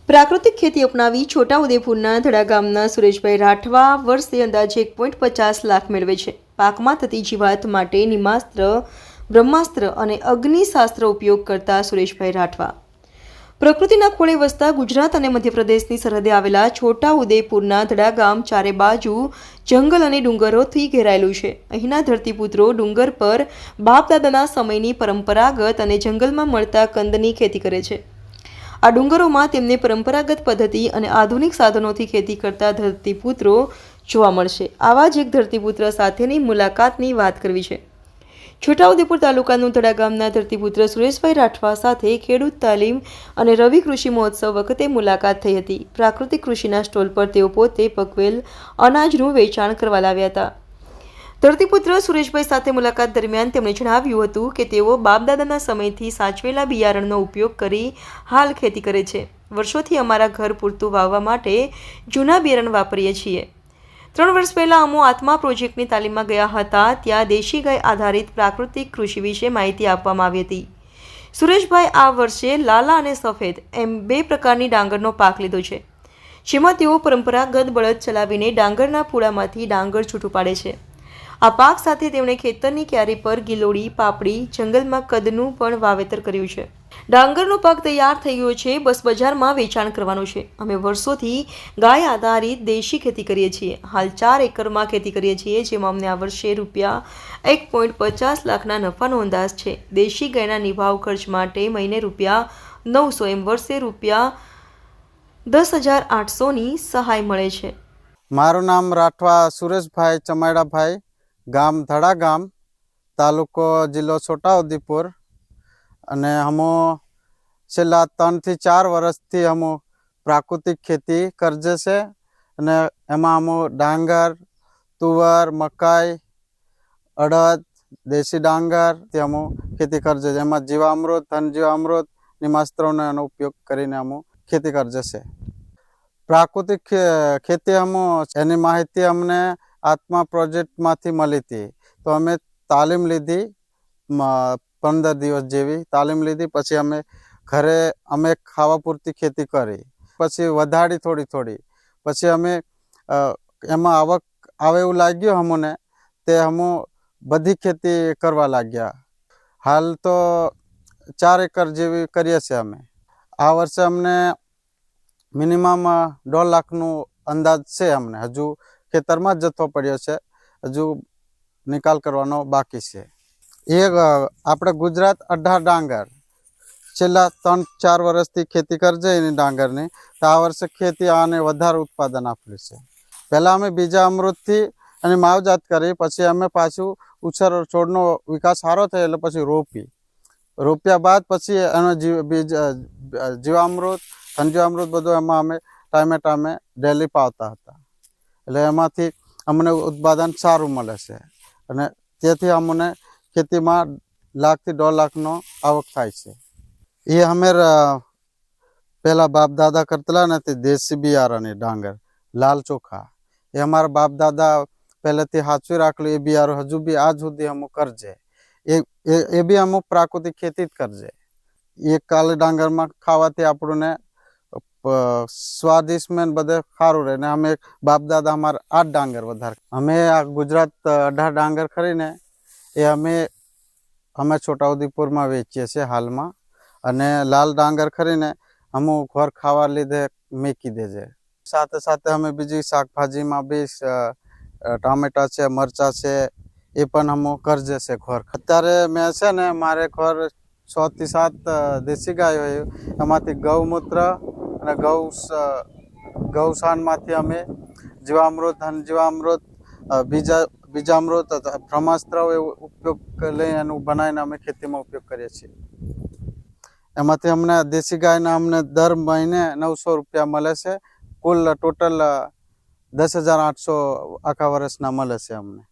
પ્રાકૃતિક ખેતી અપનાવી છોટાઉદેપુરના ધડા ગામના સુરેશભાઈ રાઠવા વર્ષે અંદાજે 1.50 લાખ મેળવે છે. પાકમાં થતી જીવાત માટે નિમાસ્ત્ર, બ્રહ્માસ્ત્ર અને અગ્નિશાસ્ત્ર ઉપયોગ કરતા સુરેશભાઈ રાઠવા પ્રકૃતિના ખોળે વસતા ગુજરાત અને મધ્યપ્રદેશની સરહદે આવેલા છોટાઉદેપુરના ધડા ગામ ચારે બાજુ જંગલ અને ડુંગરોથી ઘેરાયેલું છે. અહીંના ધરતીપુત્રો ડુંગર પર બાપદાદાના સમયની પરંપરાગત અને જંગલમાં મળતા કંદની ખેતી કરે છે. આ ડુંગરોમાં તેમને પરંપરાગત પદ્ધતિ અને આધુનિક સાધનોથી ખેતી કરતા ધરતીપુત્રો જોવા મળશે. આવા જ એક ધરતીપુત્ર સાથેની મુલાકાતની વાત કરવી છે. છોટાઉદેપુર તાલુકાનું ધડા ગામના ધરતીપુત્ર સુરેશભાઈ રાઠવા સાથે ખેડૂત તાલીમ અને રવિ કૃષિ મહોત્સવ વખતે મુલાકાત થઈ હતી. પ્રાકૃતિક કૃષિના સ્ટોલ પર તેઓ પોતે પકવેલ અનાજનું વેચાણ કરવા લાવ્યા હતા. ધરતીપુત્ર સુરેશભાઈ સાથે મુલાકાત દરમિયાન તેમણે જણાવ્યું હતું કે તેઓ બાપદાદાના સમયથી સાચવેલા બિયારણનો ઉપયોગ કરી હાલ ખેતી કરે છે. વર્ષોથી અમારા ઘર પૂરતું વાવવા માટે જૂના બિયારણ વાપરીએ છીએ. 3 વર્ષ પહેલાં અમો આત્મા પ્રોજેક્ટની તાલીમમાં ગયા હતા. ત્યાં દેશી ગાય આધારિત પ્રાકૃતિક કૃષિ વિશે માહિતી આપવામાં આવી હતી. સુરેશભાઈ આ વર્ષે લાલા અને સફેદ એમ 2 પ્રકારની ડાંગરનો પાક લીધો છે, જેમાં તેઓ પરંપરાગત બળદ ચલાવીને ડાંગરના પૂળામાંથી ડાંગર છૂટું પાડે છે. આ પાક સાથે તેમણે ખેતરની ક્યારી પર ગિલોડી, પાપડી, જંગલમાં કદનું પણ વાવેતર કર્યું છે. ડાંગરનો પાક તૈયાર થઈ ગયો છે, બસ બજારમાં વેચાણ કરવાનું છે. અમે વર્ષોથી ગાય આધારિત દેશી ખેતી કરીએ છીએ. હાલ 4 એકરમાં ખેતી કરીએ છીએ, જેમાં અમને આ વર્ષે રૂપિયા 1.50 લાખના નફાનો અંદાજ છે. દેશી ગાયના નિભાવ ખર્ચ માટે મહિને રૂપિયા 900 એમ વર્ષે રૂપિયા 10,800ની સહાય મળે છે. મારું નામ રાઠવા સુરેશભાઈ ચમાડાભાઈ, ગામ ધડા ગામ, તાલુકો જિલ્લો છોટાઉદેપુર. અને હમો છેલ્લા 3 થી 4 વર્ષથી હમો પ્રાકૃતિક ખેતી કરજે છે. અને એમાં હમો ડાંગર, તુવર, મકાઈ, અડદ, દેશી ડાંગર તે હમો ખેતી કરજે છે. એમાં જીવામૃત, ધન જીવામૃત, નિમાસ્ત્રોનો એનો ઉપયોગ કરીને હમો ખેતી કરજે છે. પ્રાકૃતિક ખેતી હમો એની માહિતી અમને આત્મા પ્રોજેક્ટમાંથી મળી હતી. તો અમે તાલીમ લીધી, 15 દિવસ જેવી તાલીમ લીધી. પછી અમે ઘરે ખાવા પૂરતી ખેતી કરી, પછી વધારી થોડી. પછી અમે એમાં આવક આવે એવું લાગ્યું અમને, તે અમે બધી ખેતી કરવા લાગ્યા. હાલ તો 4 એકર જેવી કરીએ છીએ અમે. આ વર્ષે અમને મિનિમમ 1.5 લાખનું અંદાજ છે. અમને હજુ ખેતરમાં જ જથ્થો પડ્યો છે, હજુ નિકાલ કરવાનો બાકી છે. આપણે ગુજરાત 18 ડાંગર છેલ્લા 3-4 વર્ષથી ખેતી કરજે એની ડાંગરની. તો આ વર્ષે ખેતી આને વધારે ઉત્પાદન આપ્યું છે. પહેલાં અમે બીજા અમૃતથી અને માવજાત કરી, પછી અમે પાછું ઉછેર છોડનો વિકાસ સારો થયો એટલે પછી રોપ્યા બાદ પછી એનો જીવામૃત, ધનજીવામૃત બધું એમાં અમે ટાઈમે ડેલી પાવતા હતા. એટલે એમાંથી અમને ઉત્પાદન સારું મળે છે. અને તેથી અમને ખેતીમાં 1 લાખથી 1.5 લાખનો આવક થાય છે. એ અમે પહેલાં બાપ દાદા કરતેલા નથી, દેશી બિયારણની ડાંગર લાલ ચોખા, એ અમારા બાપ દાદા પહેલેથી સાચવી રાખેલું. એ બિયારો હજુ બી આજ સુધી અમુક કરજે. એ બી અમુક પ્રાકૃતિક ખેતી જ કરજે. એ કાળી ડાંગરમાં ખાવાથી આપણને સ્વાદિષ્ટ મેં બધે સારું રહે. ને અમે બાપ દાદા અમારા 8 ડાંગર વધારે. અમે આ ગુજરાત 18 ડાંગર ખરીને એ અમે છોટાઉદેપુરમાં વેચીએ છીએ હાલમાં. અને લાલ ડાંગર ખરીને અમુક ઘર ખાવા લીધે મેકી દે છે. સાથે અમે બીજી શાકભાજીમાં બી ટામેટા છે, મરચાં છે, એ પણ અમે કરજે છે ઘર. અત્યારે મેં છે ને મારે ઘર 6 થી 7 દેશી ગાય હોય, એમાંથી ગૌમૂત્ર અને ગૌશાનમાંથી અમે જીવામૃત, ધન જીવામૃત, બીજામૃત, બ્રહ્માસ્ત્ર એવો ઉપયોગ લઈ એનું બનાવીને અમે ખેતીમાં ઉપયોગ કરીએ છીએ. એમાંથી અમને દેશી ગાયના અમને દર મહિને 900 રૂપિયા મળે છે. કુલ ટોટલ 10,800 આખા વર્ષના મળે છે અમને.